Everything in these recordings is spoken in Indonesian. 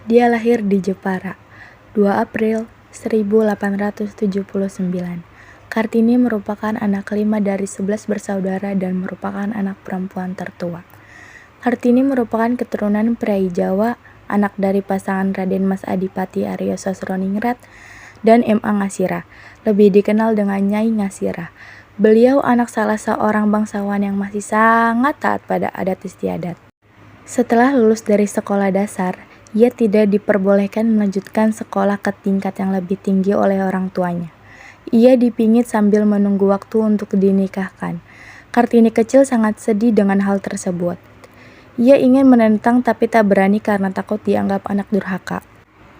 Dia lahir di Jepara, 2 April 1879. Kartini merupakan anak kelima dari 11 bersaudara dan merupakan anak perempuan tertua. Kartini merupakan keturunan priai Jawa, anak dari pasangan Raden Mas Adipati Aryo Sosroningrat dan M.A. Ngasirah, lebih dikenal dengan Nyai Ngasirah. Beliau anak salah seorang bangsawan yang masih sangat taat pada adat istiadat. Setelah lulus dari sekolah dasar, ia tidak diperbolehkan melanjutkan sekolah ke tingkat yang lebih tinggi oleh orang tuanya. Ia dipingit sambil menunggu waktu untuk dinikahkan. Kartini kecil sangat sedih dengan hal tersebut. Ia ingin menentang tapi tak berani karena takut dianggap anak durhaka.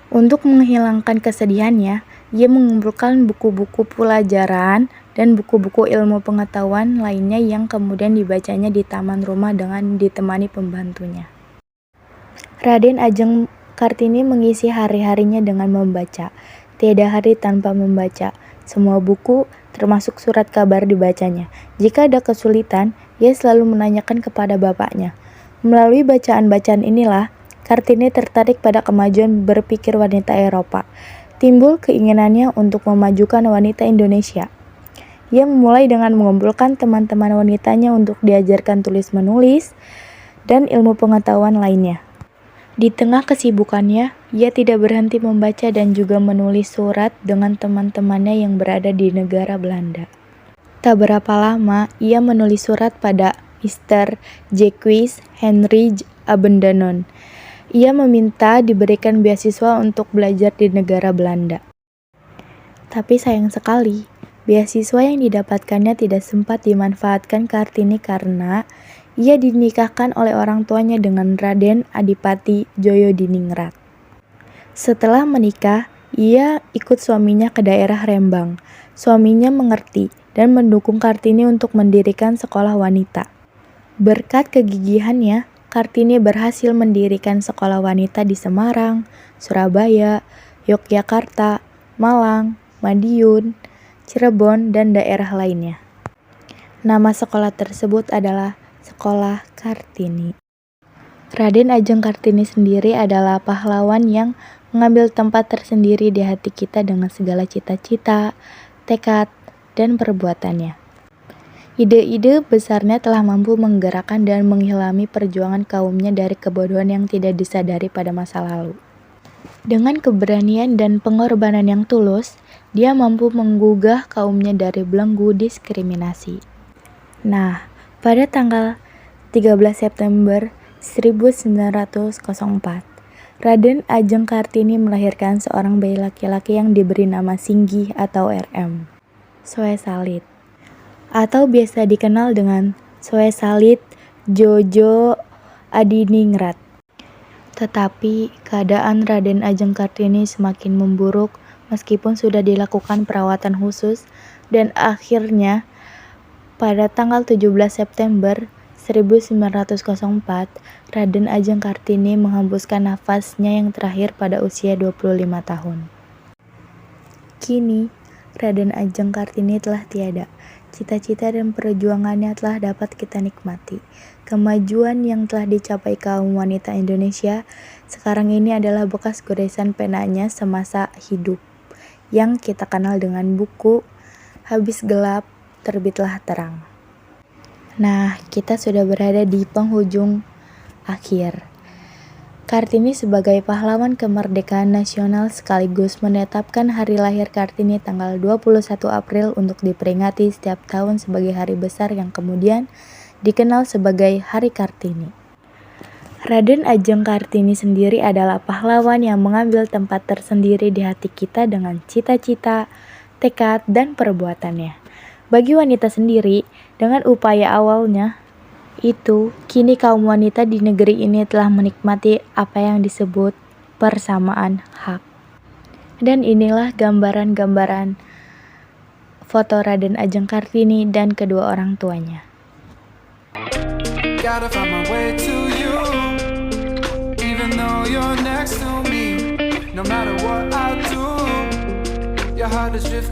Untuk menghilangkan kesedihannya, ia mengumpulkan buku-buku pelajaran dan buku-buku ilmu pengetahuan lainnya yang kemudian dibacanya di taman rumah dengan ditemani pembantunya. Raden Ajeng Kartini mengisi hari-harinya dengan membaca. Tiada hari tanpa membaca. Semua buku, termasuk surat kabar, dibacanya. Jika ada kesulitan, ia selalu menanyakan kepada bapaknya. Melalui bacaan-bacaan inilah, Kartini tertarik pada kemajuan berpikir wanita Eropa. Timbul keinginannya untuk memajukan wanita Indonesia. Ia memulai dengan mengumpulkan teman-teman wanitanya untuk diajarkan tulis-menulis dan ilmu pengetahuan lainnya. Di tengah kesibukannya, ia tidak berhenti membaca dan juga menulis surat dengan teman-temannya yang berada di negara Belanda. Tak berapa lama, ia menulis surat pada Mr. Jacques Henry Abendanon. Ia meminta diberikan beasiswa untuk belajar di negara Belanda. Tapi sayang sekali, beasiswa yang didapatkannya tidak sempat dimanfaatkan Kartini karena ia dinikahkan oleh orang tuanya dengan Raden Adipati Joyodiningrat. Setelah menikah, ia ikut suaminya ke daerah Rembang. Suaminya mengerti dan mendukung Kartini untuk mendirikan sekolah wanita. Berkat kegigihannya, Kartini berhasil mendirikan sekolah wanita di Semarang, Surabaya, Yogyakarta, Malang, Madiun, Cirebon, dan daerah lainnya. Nama sekolah tersebut adalah Sekolah Kartini. Raden Ajeng Kartini sendiri adalah pahlawan yang mengambil tempat tersendiri di hati kita dengan segala cita-cita, tekad, dan perbuatannya. Ide-ide besarnya telah mampu menggerakkan dan menghilami perjuangan kaumnya dari kebodohan yang tidak disadari pada masa lalu. Dengan keberanian dan pengorbanan yang tulus, dia mampu menggugah kaumnya dari belenggu diskriminasi. Nah, pada tanggal 13 September 1904, Raden Ajeng Kartini melahirkan seorang bayi laki-laki yang diberi nama Singgih atau RM, Soesalit, atau biasa dikenal dengan Soesalit Djojo Adiningrat. Tetapi keadaan Raden Ajeng Kartini semakin memburuk meskipun sudah dilakukan perawatan khusus dan akhirnya pada tanggal 17 September 1904, Raden Ajeng Kartini menghembuskan nafasnya yang terakhir pada usia 25 tahun. Kini, Raden Ajeng Kartini telah tiada. Cita-cita dan perjuangannya telah dapat kita nikmati. Kemajuan yang telah dicapai kaum wanita Indonesia sekarang ini adalah bekas goresan penanya semasa hidup yang kita kenal dengan buku Habis Gelap, Terbitlah Terang. Nah, kita sudah berada di penghujung akhir. Kartini sebagai pahlawan kemerdekaan nasional sekaligus menetapkan hari lahir Kartini tanggal 21 April untuk diperingati setiap tahun sebagai hari besar yang kemudian dikenal sebagai Hari Kartini. Raden Ajeng Kartini sendiri adalah pahlawan yang mengambil tempat tersendiri di hati kita dengan cita-cita, tekad, dan perbuatannya. Bagi wanita sendiri, dengan upaya awalnya itu, kini kaum wanita di negeri ini telah menikmati apa yang disebut persamaan hak. Dan inilah gambaran-gambaran foto Raden Ajeng Kartini dan kedua orang tuanya. Gotta find my way to you, even though you're next to me. No matter what I do, your heart is drifting.